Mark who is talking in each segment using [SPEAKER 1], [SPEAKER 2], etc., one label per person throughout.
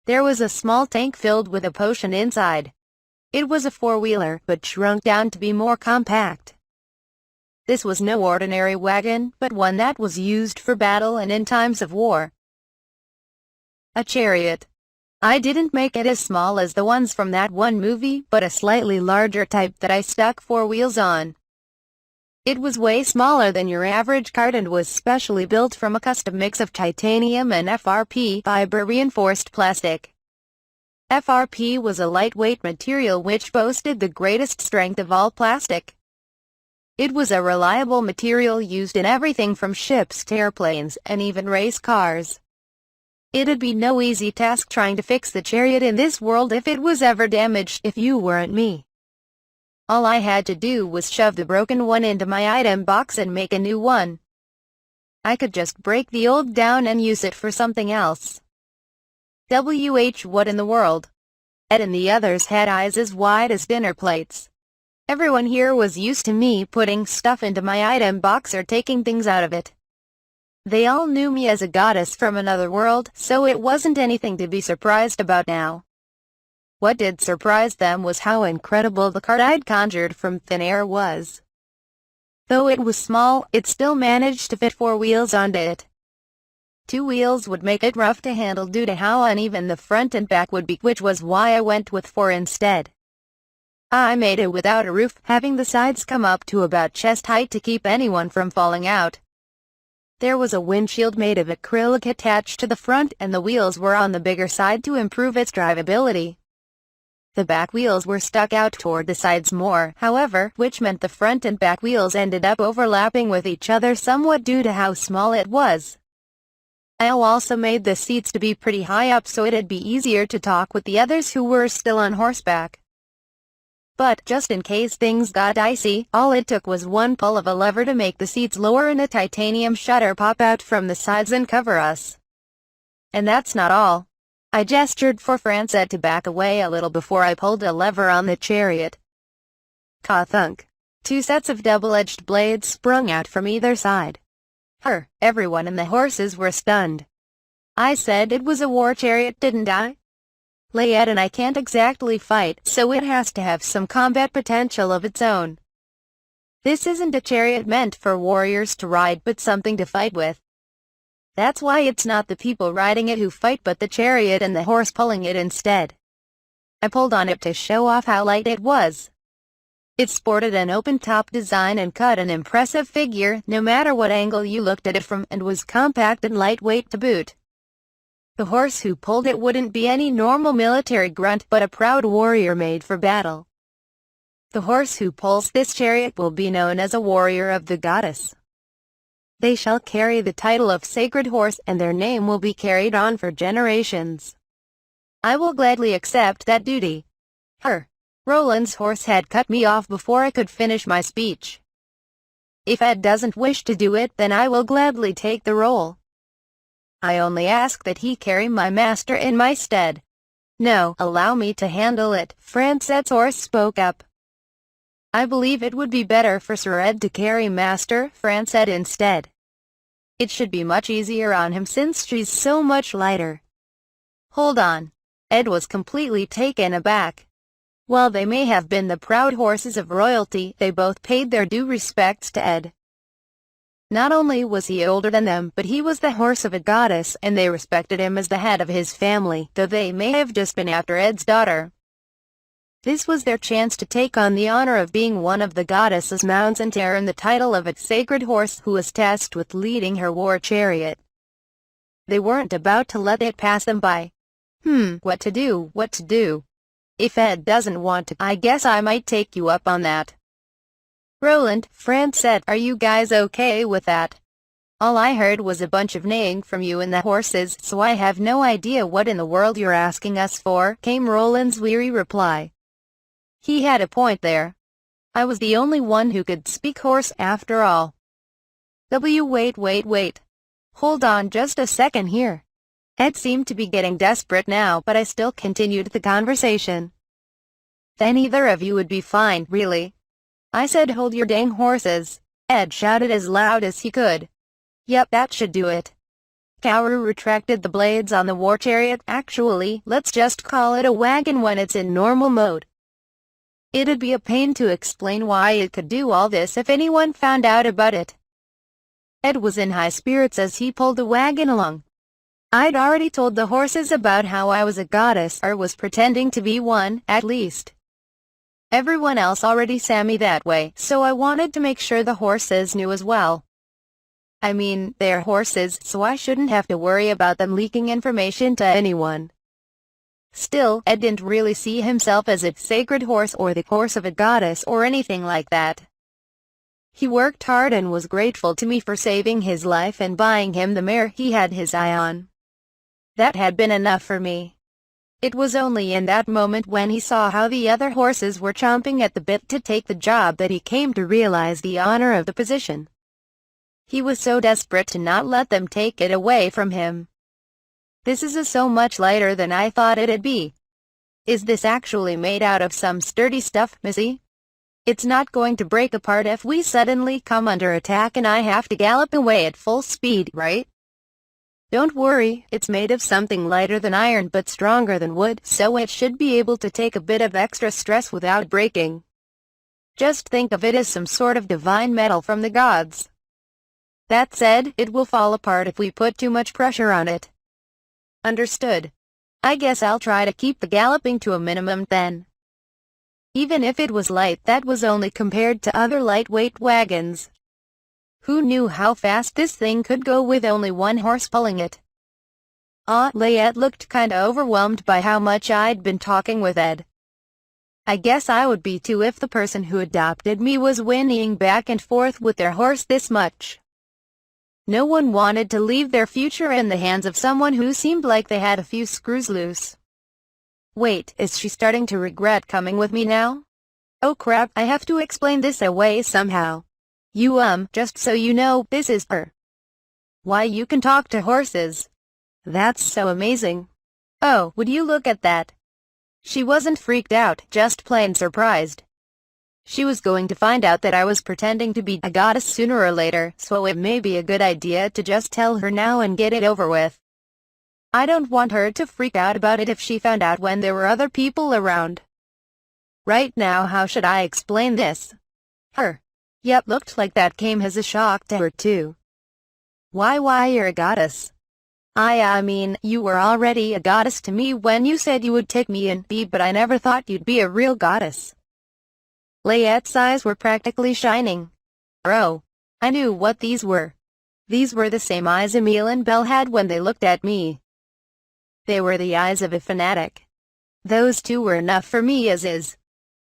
[SPEAKER 1] There was a small tank filled with a potion inside. It was a four-wheeler, but shrunk down to be more compact. This was no ordinary wagon, but one that was used for battle and in times of war. A chariot. I didn't make it as small as the ones from that one movie, but a slightly larger type that I stuck four wheels on. It was way smaller than your average cart and was specially built from a custom mix of titanium and FRP fiber-reinforced plastic. FRP was a lightweight material which boasted the greatest strength of all plastic. It was a reliable material used in everything from ships to airplanes and even race cars. It'd be no easy task trying to fix the chariot in this world if it was ever damaged if you weren't me. All I had to do was shove the broken one into my item box and make a new one. I could just break the old down and use it for something else. What in the world? Ed and the others had eyes as wide as dinner plates. Everyone here was used to me putting stuff into my item box or taking things out of it. They all knew me as a goddess from another world, so it wasn't anything to be surprised about now. What did surprise them was how incredible the cart I'd conjured from thin air was. Though it was small, it still managed to fit four wheels onto it. Two wheels would make it rough to handle due to how uneven the front and back would be, which was why I went with four instead. I made it without a roof, having the sides come up to about chest height to keep anyone from falling out. There was a windshield made of acrylic attached to the front, and the wheels were on the bigger side to improve its drivability. The back wheels were stuck out toward the sides more, however, which meant the front and back wheels ended up overlapping with each other somewhat due to how small it was. I also made the seats to be pretty high up so it'd be easier to talk with the others who were still on horseback. But, just in case things got dicey, all it took was one pull of a lever to make the seats lower and a titanium shutter pop out from the sides and cover us. And that's not all. I gestured for Francette to back away a little before I pulled a lever on the chariot. Ka-thunk. Two sets of double-edged blades sprung out from either side. Everyone and the horses were stunned. I said it was a war chariot, didn't I? Layette and I can't exactly fight, so it has to have some combat potential of its own. This isn't a chariot meant for warriors to ride but something to fight with. That's why it's not the people riding it who fight but the chariot and the horse pulling it instead. I pulled on it to show off how light it was. It sported an open-top design and cut an impressive figure no matter what angle you looked at it from, and was compact and lightweight to boot. The horse who pulled it wouldn't be any normal military grunt but a proud warrior made for battle. The horse who pulls this chariot will be known as a warrior of the goddess. They shall carry the title of sacred horse, and their name will be carried on for generations. I will gladly accept that duty. Roland's horse had cut me off before I could finish my speech. If Ed doesn't wish to do it, then I will gladly take the role. I only ask that he carry my master in my stead. No, allow me to handle it, Francette's horse spoke up. I believe it would be better for Sir Ed to carry Master Francette instead. It should be much easier on him since she's so much lighter. Hold on. Ed was completely taken aback. While they may have been the proud horses of royalty, they both paid their due respects to Ed. Not only was he older than them, but he was the horse of a goddess, and they respected him as the head of his family, though they may have just been after Ed's daughter. This was their chance to take on the honor of being one of the goddess's mounts and earn the title of a sacred horse who was tasked with leading her war chariot. They weren't about to let it pass them by. What to do? If Ed doesn't want to, I guess I might take you up on that. Roland, Francette, are you guys okay with that? All I heard was a bunch of neighing from you and the horses, so I have no idea what in the world you're asking us for, came Roland's weary reply. He had a point there. I was the only one who could speak horse after all. Wait. Hold on just a second here. Ed seemed to be getting desperate now, but I still continued the conversation. Then either of you would be fine, really. I said hold your dang horses. Ed shouted as loud as he could. Yep, that should do it. Kaoru retracted the blades on the war chariot. Actually, let's just call it a wagon when it's in normal mode. It'd be a pain to explain why it could do all this if anyone found out about it. Ed was in high spirits as he pulled the wagon along. I'd already told the horses about how I was a goddess, or was pretending to be one, at least. Everyone else already saw me that way, so I wanted to make sure the horses knew as well. I mean, they're horses, so I shouldn't have to worry about them leaking information to anyone. Still, Ed didn't really see himself as a sacred horse or the horse of a goddess or anything like that. He worked hard and was grateful to me for saving his life and buying him the mare he had his eye on. That had been enough for me. It was only in that moment when he saw how the other horses were chomping at the bit to take the job that he came to realize the honor of the position. He was so desperate to not let them take it away from him. This is so much lighter than I thought it'd be. Is this actually made out of some sturdy stuff, Missy? It's not going to break apart if we suddenly come under attack and I have to gallop away at full speed, right? Don't worry, it's made of something lighter than iron but stronger than wood, so it should be able to take a bit of extra stress without breaking. Just think of it as some sort of divine metal from the gods. That said, it will fall apart if we put too much pressure on it. Understood. I guess I'll try to keep the galloping to a minimum then. Even if it was light, that was only compared to other lightweight wagons. Who knew how fast this thing could go with only one horse pulling it? Layette looked kinda overwhelmed by how much I'd been talking with Ed. I guess I would be too if the person who adopted me was whinnying back and forth with their horse this much. No one wanted to leave their future in the hands of someone who seemed like they had a few screws loose. Wait, is she starting to regret coming with me now? Oh crap, I have to explain this away somehow. Just so you know, this is her. Why, you can talk to horses. That's so amazing. Oh, would you look at that? She wasn't freaked out, just plain surprised. She was going to find out that I was pretending to be a goddess sooner or later, so it may be a good idea to just tell her now and get it over with. I don't want her to freak out about it if she found out when there were other people around. Right now, how should I explain this? Yep, looked like that came as a shock to her too. Why you're a goddess? I mean, you were already a goddess to me when you said you would take me in, but I never thought you'd be a real goddess. Layette's eyes were practically shining. Oh, I knew what these were. These were the same eyes Emile and Belle had when they looked at me. They were the eyes of a fanatic. Those two were enough for me as is.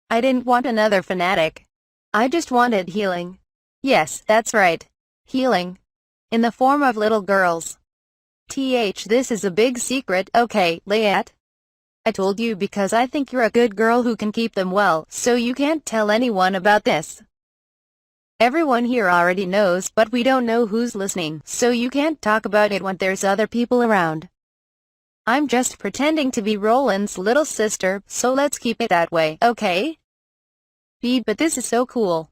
[SPEAKER 1] I didn't want another fanatic. I just wanted healing. Yes, that's right. Healing. In the form of little girls. This is a big secret, okay, Layette? I told you because I think you're a good girl who can keep them well, so you can't tell anyone about this. Everyone here already knows, but we don't know who's listening, so you can't talk about it when there's other people around. I'm just pretending to be Roland's little sister, so let's keep it that way, okay? But this is so cool.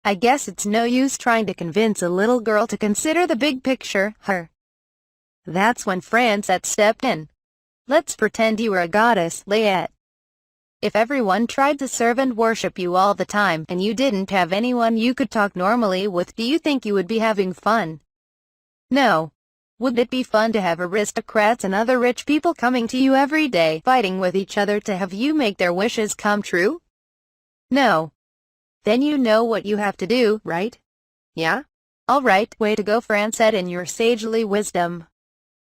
[SPEAKER 1] I guess it's no use trying to convince a little girl to consider the big picture, That's when Francette stepped in. Let's pretend you were a goddess, Layette. If everyone tried to serve and worship you all the time, and you didn't have anyone you could talk normally with, do you think you would be having fun? No. Would it be fun to have aristocrats and other rich people coming to you every day, fighting with each other to have you make their wishes come true? No. Then you know what you have to do, right? Yeah? Alright, way to go, Francette, in your sagely wisdom.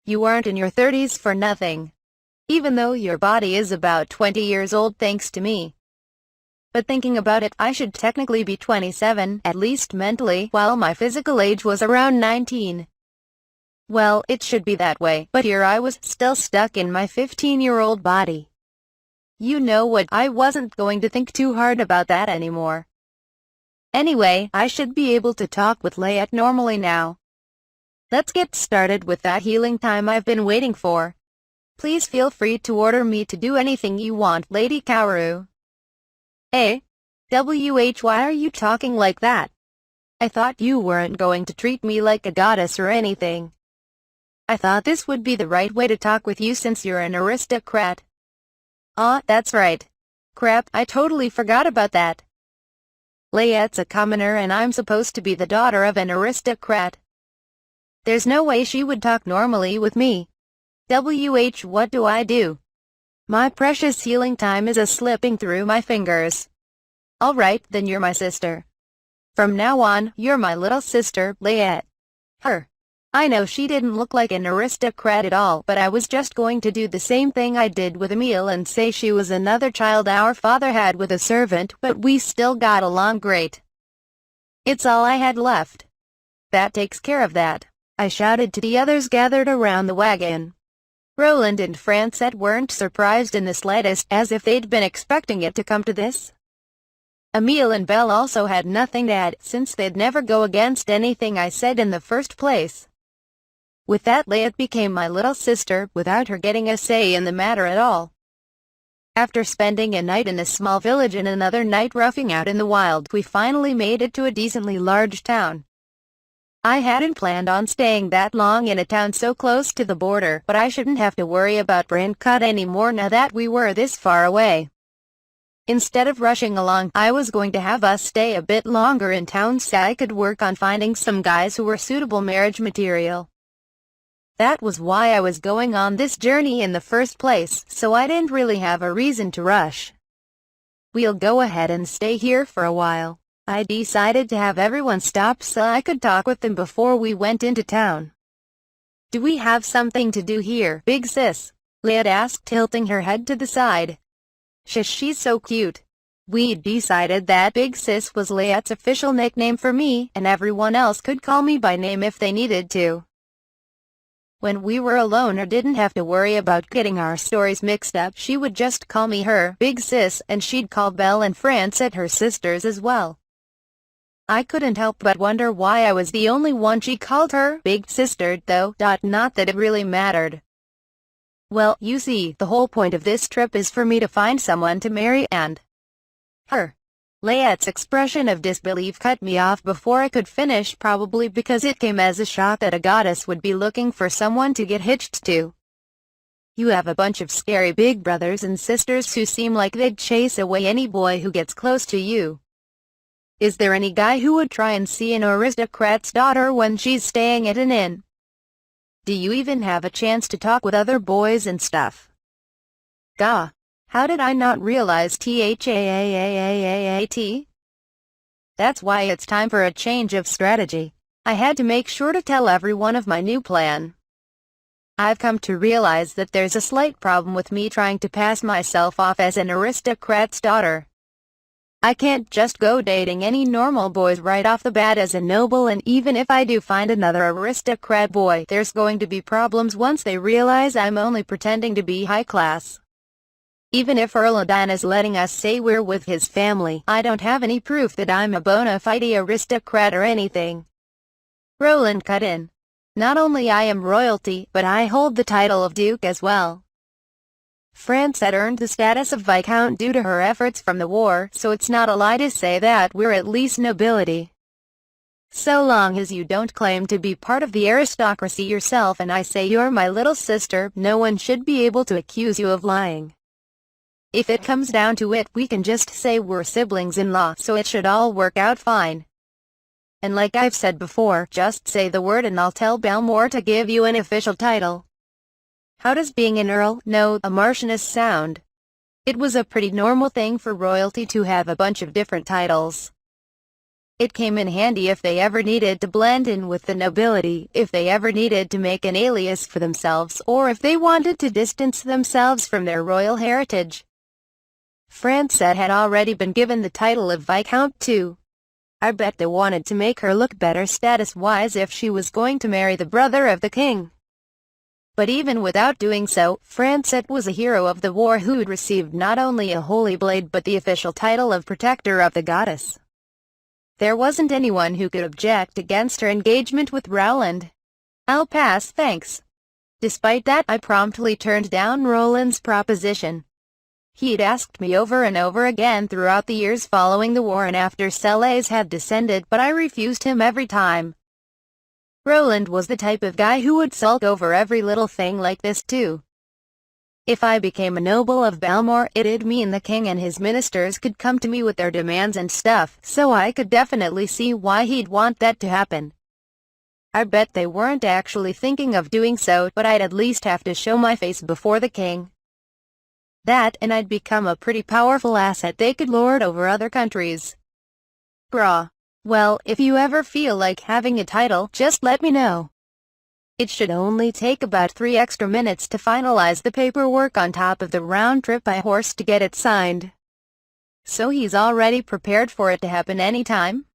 [SPEAKER 1] You aren't in your 30s for nothing. Even though your body is about 20 years old thanks to me. But thinking about it, I should technically be 27, at least mentally, while my physical age was around 19. Well, it should be that way, but here I was, still stuck in my 15-year-old body. You know what, I wasn't going to think too hard about that anymore. Anyway, I should be able to talk with Layette normally now. Let's get started with that healing time I've been waiting for. Please feel free to order me to do anything you want, Lady Kaoru. Why are you talking like that? I thought you weren't going to treat me like a goddess or anything. I thought this would be the right way to talk with you since you're an aristocrat. Ah, that's right. Crap, I totally forgot about that. Layette's a commoner and I'm supposed to be the daughter of an aristocrat. There's no way she would talk normally with me. What do I do? My precious healing time is slipping through my fingers. Alright, then you're my sister. From now on, you're my little sister, Layette. Her. I know she didn't look like an aristocrat at all, but I was just going to do the same thing I did with Emile and say she was another child our father had with a servant, but we still got along great. It's all I had left. That takes care of that, I shouted to the others gathered around the wagon. Roland and Francette weren't surprised in the slightest, as if they'd been expecting it to come to this. Emile and Belle also had nothing to add, since they'd never go against anything I said in the first place. With that, Layette became my little sister, without her getting a say in the matter at all. After spending a night in a small village and another night roughing out in the wild, we finally made it to a decently large town. I hadn't planned on staying that long in a town so close to the border, but I shouldn't have to worry about brand cut anymore now that we were this far away. Instead of rushing along, I was going to have us stay a bit longer in town so I could work on finding some guys who were suitable marriage material. That was why I was going on this journey in the first place, so I didn't really have a reason to rush. We'll go ahead and stay here for a while. I decided to have everyone stop so I could talk with them before we went into town. Do we have something to do here, big sis? Layette asked, tilting her head to the side. Shush, she's so cute. We'd decided that Big Sis was Layette's official nickname for me, and everyone else could call me by name if they needed to. When we were alone or didn't have to worry about getting our stories mixed up, she would just call me her Big Sis, and she'd call Belle and Francette her sisters as well. I couldn't help but wonder why I was the only one she called her Big Sister, though. Not that it really mattered. Well, you see, the whole point of this trip is for me to find someone to marry and her. Layette's expression of disbelief cut me off before I could finish, probably because it came as a shock that a goddess would be looking for someone to get hitched to. You have a bunch of scary big brothers and sisters who seem like they'd chase away any boy who gets close to you. Is there any guy who would try and see an aristocrat's daughter when she's staying at an inn? Do you even have a chance to talk with other boys and stuff? Gah! How did I not realize that? That's why it's time for a change of strategy. I had to make sure to tell everyone of my new plan. I've come to realize that there's a slight problem with me trying to pass myself off as an aristocrat's daughter. I can't just go dating any normal boys right off the bat as a noble, and even if I do find another aristocrat boy, there's going to be problems once they realize I'm only pretending to be high class. Even if Earl Adan is letting us say we're with his family, I don't have any proof that I'm a bona fide aristocrat or anything. Roland cut in. Not only I am royalty, but I hold the title of Duke as well. Francette earned the status of Viscount due to her efforts from the war, so it's not a lie to say that we're at least nobility. So long as you don't claim to be part of the aristocracy yourself and I say you're my little sister, no one should be able to accuse you of lying. If it comes down to it, we can just say we're siblings-in-law, so it should all work out fine. And like I've said before, just say the word and I'll tell Belmore to give you an official title. How does being an earl, no, a marchioness sound? It was a pretty normal thing for royalty to have a bunch of different titles. It came in handy if they ever needed to blend in with the nobility, if they ever needed to make an alias for themselves, or if they wanted to distance themselves from their royal heritage. Francette had already been given the title of Viscount too. I bet they wanted to make her look better status-wise if she was going to marry the brother of the king. But even without doing so, Francette was a hero of the war who'd received not only a holy blade but the official title of Protector of the Goddess. There wasn't anyone who could object against her engagement with Roland. I'll pass, thanks. Despite that, I promptly turned down Roland's proposition. He'd asked me over and over again throughout the years following the war and after Selées had descended, but I refused him every time. Roland was the type of guy who would sulk over every little thing like this too. If I became a noble of Belmore, it'd mean the king and his ministers could come to me with their demands and stuff, so I could definitely see why he'd want that to happen. I bet they weren't actually thinking of doing so, but I'd at least have to show my face before the king. That, and I'd become a pretty powerful asset they could lord over other countries. Brah. Well, if you ever feel like having a title, just let me know. It should only take about 3 extra minutes to finalize the paperwork on top of the round trip by horse to get it signed. So he's already prepared for it to happen anytime?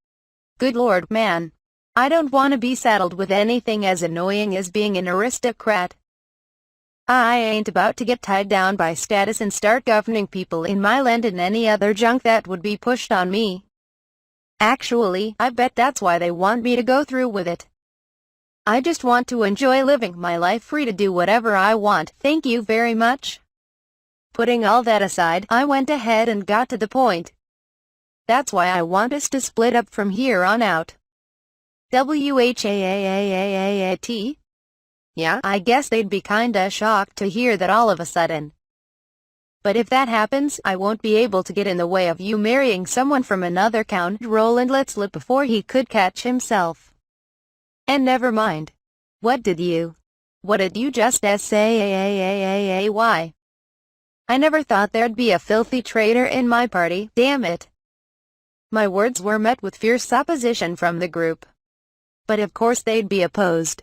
[SPEAKER 1] Good lord, man. I don't want to be saddled with anything as annoying as being an aristocrat. I ain't about to get tied down by status and start governing people in my land and any other junk that would be pushed on me. Actually, I bet that's why they want me to go through with it. I just want to enjoy living my life free to do whatever I want, thank you very much. Putting all that aside, I went ahead and got to the point. That's why I want us to split up from here on out. WHAAAAAT? Yeah, I guess they'd be kinda shocked to hear that all of a sudden. But if that happens, I won't be able to get in the way of you marrying someone from another count. Roland let slip before he could catch himself. And never mind. What did you just say? I never thought there'd be a filthy traitor in my party, damn it. My words were met with fierce opposition from the group. But of course they'd be opposed.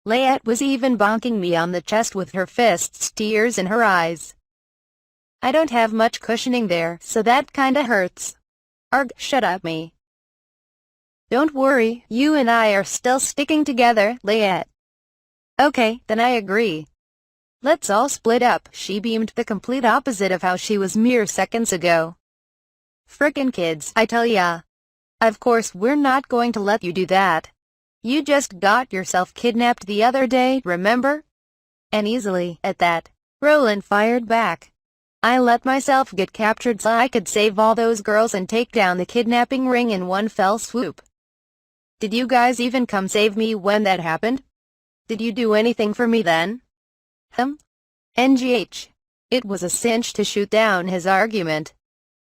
[SPEAKER 1] Layette was even bonking me on the chest with her fists, tears in her eyes. I don't have much cushioning there, so that kinda hurts. Arg, shut up me. Don't worry, you and I are still sticking together, Layette. Okay, then I agree. Let's all split up. She beamed the complete opposite of how she was mere seconds ago. Frickin' kids, I tell ya. Of course we're not going to let you do that. You just got yourself kidnapped the other day, remember? And easily, at that. Roland fired back. I let myself get captured so I could save all those girls and take down the kidnapping ring in one fell swoop. Did you guys even come save me when that happened? Did you do anything for me then? NGH. It was a cinch to shoot down his argument.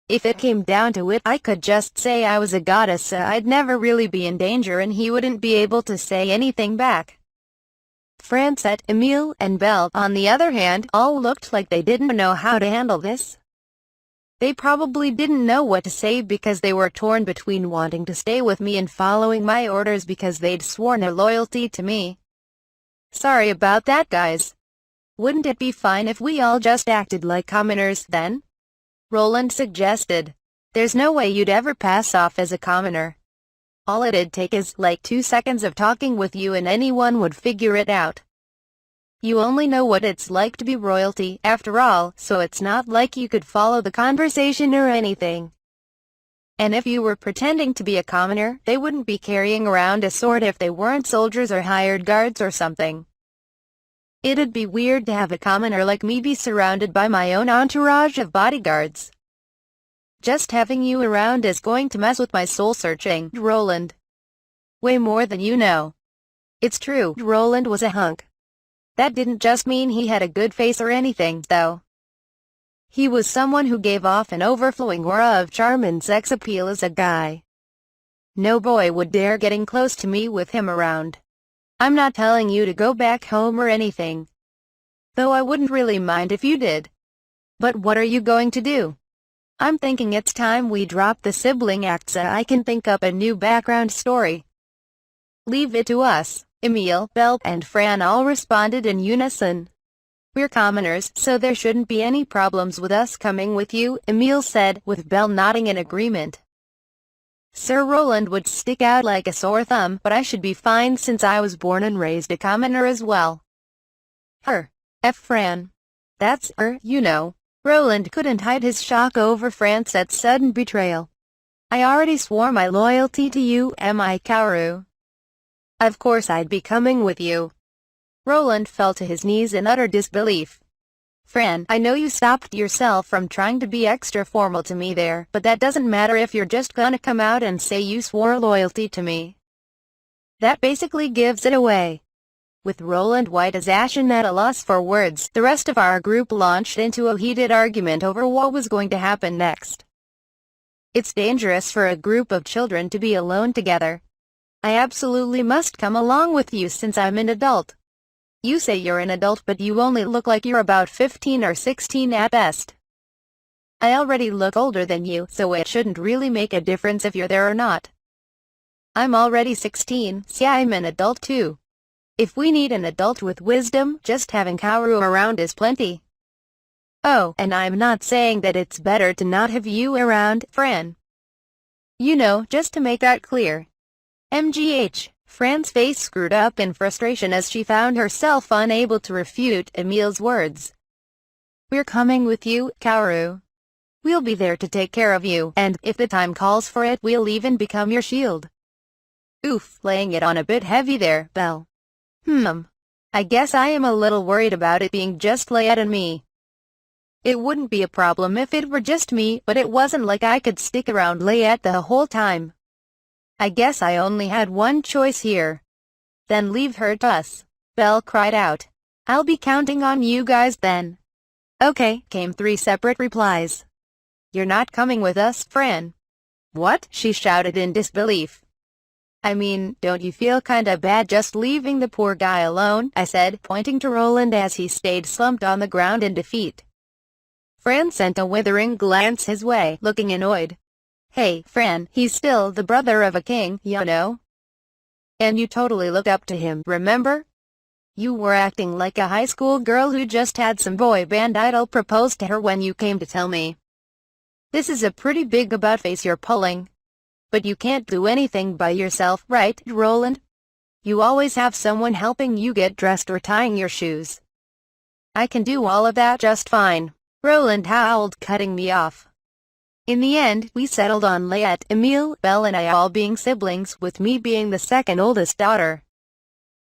[SPEAKER 1] If it came down to it, I could just say I was a goddess, so I'd never really be in danger and he wouldn't be able to say anything back. Francette, Emile, and Belle, on the other hand, all looked like they didn't know how to handle this. They probably didn't know what to say because they were torn between wanting to stay with me and following my orders because they'd sworn their loyalty to me. Sorry about that, guys. Wouldn't it be fine if we all just acted like commoners, then? Roland suggested. There's no way you'd ever pass off as a commoner. All it'd take is, like 2 seconds of talking with you and anyone would figure it out. You only know what it's like to be royalty, after all, so it's not like you could follow the conversation or anything. And if you were pretending to be a commoner, they wouldn't be carrying around a sword if they weren't soldiers or hired guards or something. It'd be weird to have a commoner like me be surrounded by my own entourage of bodyguards. Just having you around is going to mess with my soul-searching, Roland. Way more than you know. It's true, Roland was a hunk. That didn't just mean he had a good face or anything, though. He was someone who gave off an overflowing aura of charm and sex appeal as a guy. No boy would dare getting close to me with him around. I'm not telling you to go back home or anything. Though I wouldn't really mind if you did. But what are you going to do? I'm thinking it's time we drop the sibling act so I can think up a new background story. Leave it to us, Emile, Belle, and Fran all responded in unison. We're commoners, so there shouldn't be any problems with us coming with you, Emile said, with Belle nodding in agreement. Sir Roland would stick out like a sore thumb, but I should be fine since I was born and raised a commoner as well. Fran. That's you know. Roland couldn't hide his shock over Francette's sudden betrayal. I already swore my loyalty to you, M.I. Kaoru. Of course I'd be coming with you. Roland fell to his knees in utter disbelief. Fran, I know you stopped yourself from trying to be extra formal to me there, but that doesn't matter if you're just gonna come out and say you swore loyalty to me. That basically gives it away. With Roland white as ash and at a loss for words, the rest of our group launched into a heated argument over what was going to happen next. It's dangerous for a group of children to be alone together. I absolutely must come along with you since I'm an adult. You say you're an adult but you only look like you're about 15 or 16 at best. I already look older than you, so it shouldn't really make a difference if you're there or not. I'm already 16, so I'm an adult too. If we need an adult with wisdom, just having Kaoru around is plenty. Oh, and I'm not saying that it's better to not have you around, Fran. You know, just to make that clear. MGH, Fran's face screwed up in frustration as she found herself unable to refute Emil's words. We're coming with you, Kaoru. We'll be there to take care of you, and if the time calls for it, we'll even become your shield. Oof, laying it on a bit heavy there, Belle. I guess I am a little worried about it being just Layette and me. It wouldn't be a problem if it were just me, but it wasn't like I could stick around Layette the whole time. I guess I only had one choice here. Then leave her to us, Belle cried out. I'll be counting on you guys then. Okay, came 3 separate replies. You're not coming with us, Fran. What? She shouted in disbelief. I mean, don't you feel kinda bad just leaving the poor guy alone? I said, pointing to Roland as he stayed slumped on the ground in defeat. Fran sent a withering glance his way, looking annoyed. Hey, Fran, he's still the brother of a king, you know? And you totally looked up to him, remember? You were acting like a high school girl who just had some boy band idol propose to her when you came to tell me. This is a pretty big about-face you're pulling. But you can't do anything by yourself, right, Roland? You always have someone helping you get dressed or tying your shoes. I can do all of that just fine, Roland howled, cutting me off. In the end, we settled on Layette, Emile, Belle and I all being siblings, with me being the second oldest daughter.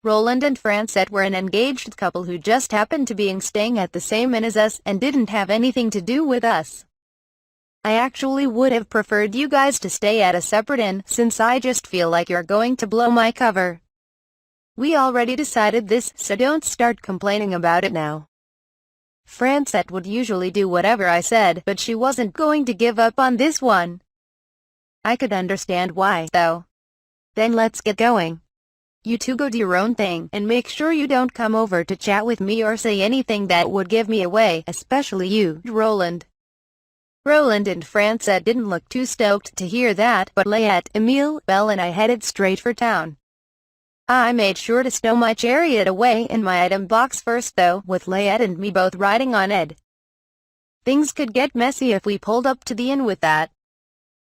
[SPEAKER 1] Roland and Francette were an engaged couple who just happened to be staying at the same inn as us and didn't have anything to do with us. I actually would have preferred you guys to stay at a separate inn, since I just feel like you're going to blow my cover. We already decided this, so don't start complaining about it now. Francette would usually do whatever I said, but she wasn't going to give up on this one. I could understand why, though. Then let's get going. You two go do your own thing, and make sure you don't come over to chat with me or say anything that would give me away, especially you, Roland. Roland and Francette didn't look too stoked to hear that, but Layette, Emile, Belle and I headed straight for town. I made sure to stow my chariot away in my item box first though, with Layette and me both riding on it. Things could get messy if we pulled up to the inn with that.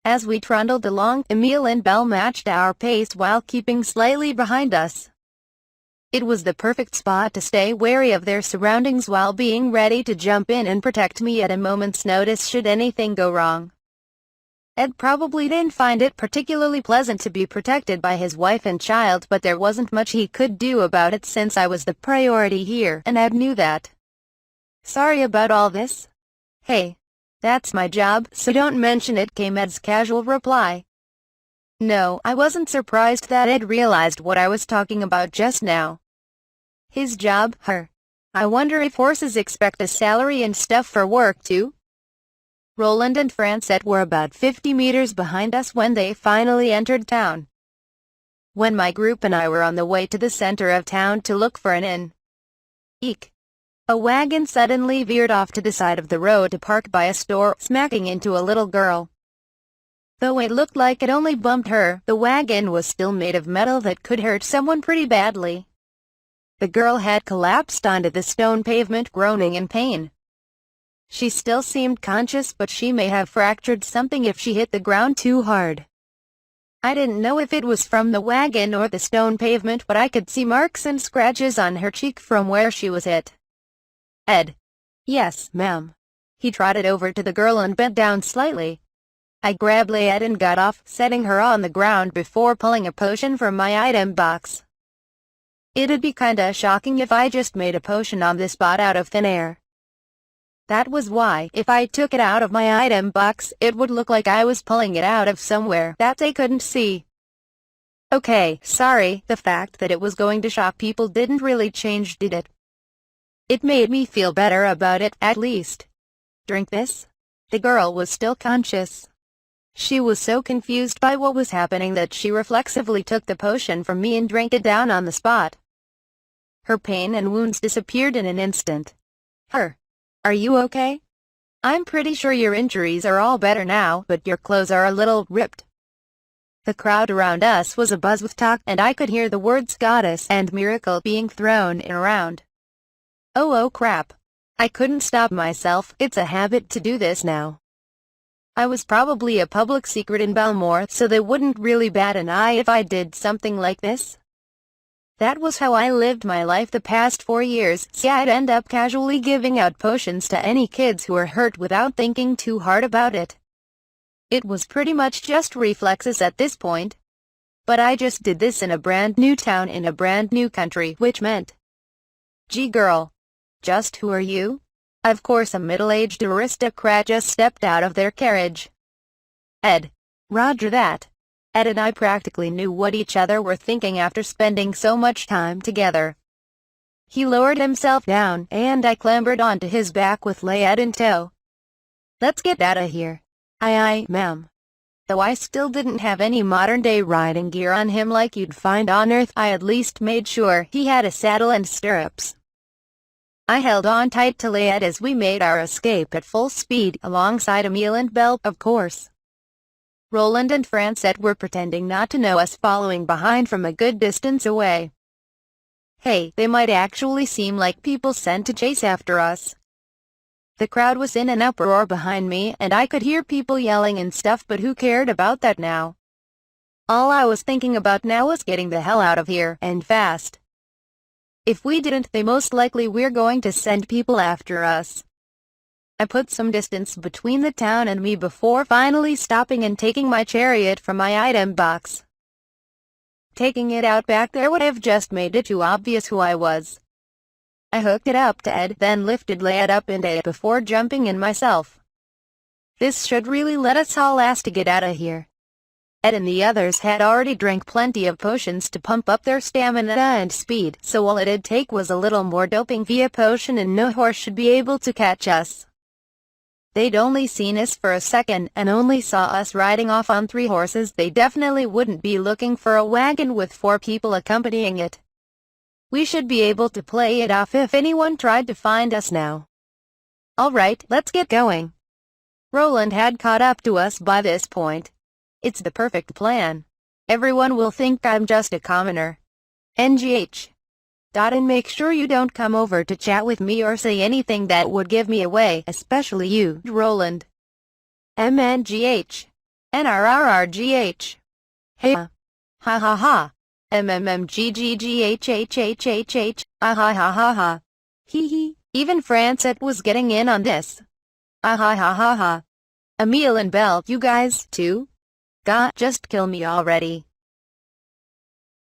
[SPEAKER 1] As we trundled along, Emile and Belle matched our pace while keeping slightly behind us. It was the perfect spot to stay wary of their surroundings while being ready to jump in and protect me at a moment's notice should anything go wrong. Ed probably didn't find it particularly pleasant to be protected by his wife and child, but there wasn't much he could do about it since I was the priority here, and Ed knew that. Sorry about all this. Hey, that's my job, so don't mention it, came Ed's casual reply. No, I wasn't surprised that Ed realized what I was talking about just now. His job, her. I wonder if horses expect a salary and stuff for work too? Roland and Francette were about 50 meters behind us when they finally entered town. When my group and I were on the way to the center of town to look for an inn. Eek! A wagon suddenly veered off to the side of the road to park by a store, smacking into a little girl. Though it looked like it only bumped her, the wagon was still made of metal that could hurt someone pretty badly. The girl had collapsed onto the stone pavement, groaning in pain. She still seemed conscious, but she may have fractured something if she hit the ground too hard. I didn't know if it was from the wagon or the stone pavement, but I could see marks and scratches on her cheek from where she was hit. Ed. Yes, ma'am. He trotted over to the girl and bent down slightly. I grabbed Layette and got off, setting her on the ground before pulling a potion from my item box. It'd be kinda shocking if I just made a potion on the spot out of thin air. That was why, if I took it out of my item box, it would look like I was pulling it out of somewhere that they couldn't see. Okay, sorry, the fact that it was going to shock people didn't really change, did it? It made me feel better about it, at least. Drink this? The girl was still conscious. She was so confused by what was happening that she reflexively took the potion from me and drank it down on the spot. Her pain and wounds disappeared in an instant. Are you okay? I'm pretty sure your injuries are all better now, but your clothes are a little ripped. The crowd around us was abuzz with talk, and I could hear the words goddess and miracle being thrown around. Oh crap. I couldn't stop myself. It's a habit to do this now. I was probably a public secret in Belmore, so they wouldn't really bat an eye if I did something like this. That was how I lived my life the past 4 years, so I'd end up casually giving out potions to any kids who were hurt without thinking too hard about it. It was pretty much just reflexes at this point. But I just did this in a brand new town in a brand new country, which meant, gee girl. Just who are you? Of course a middle-aged aristocrat just stepped out of their carriage. Ed. Roger that. Ed and I practically knew what each other were thinking after spending so much time together. He lowered himself down, and I clambered onto his back with Layette in tow. Let's get out of here. Aye, ma'am. Though I still didn't have any modern-day riding gear on him like you'd find on Earth, I at least made sure he had a saddle and stirrups. I held on tight to Layette as we made our escape at full speed, alongside Emile and Belle, of course. Roland and Francette were pretending not to know us, following behind from a good distance away. Hey, they might actually seem like people sent to chase after us. The crowd was in an uproar behind me, and I could hear people yelling and stuff, but who cared about that now? All I was thinking about now was getting the hell out of here, and fast. If we didn't, they most likely were going to send people after us. I put some distance between the town and me before finally stopping and taking my chariot from my item box. Taking it out back there would have just made it too obvious who I was. I hooked it up to Ed, then lifted Layette up into it before jumping in myself. This should really let us haul ass to get out of here. Ed and the others had already drank plenty of potions to pump up their stamina and speed, so all it'd take was a little more doping via potion and no horse should be able to catch us. They'd only seen us for a second, and only saw us riding off on 3 horses. They definitely wouldn't be looking for a wagon with 4 people accompanying it. We should be able to play it off if anyone tried to find us now. Alright, let's get going. Roland had caught up to us by this point. It's the perfect plan. Everyone will think I'm just a commoner. NGH. And make sure you don't come over to chat with me or say anything that would give me away, especially you, Roland. MNGH. NRRRGH. Hey. Ha ha ha. MMMGGGHHHHH. Ah ha ha ha ha. Hee hee. Even Francette was getting in on this. Ah ha ha ha ha. Emile and Belle, you guys, too? God, just kill me already.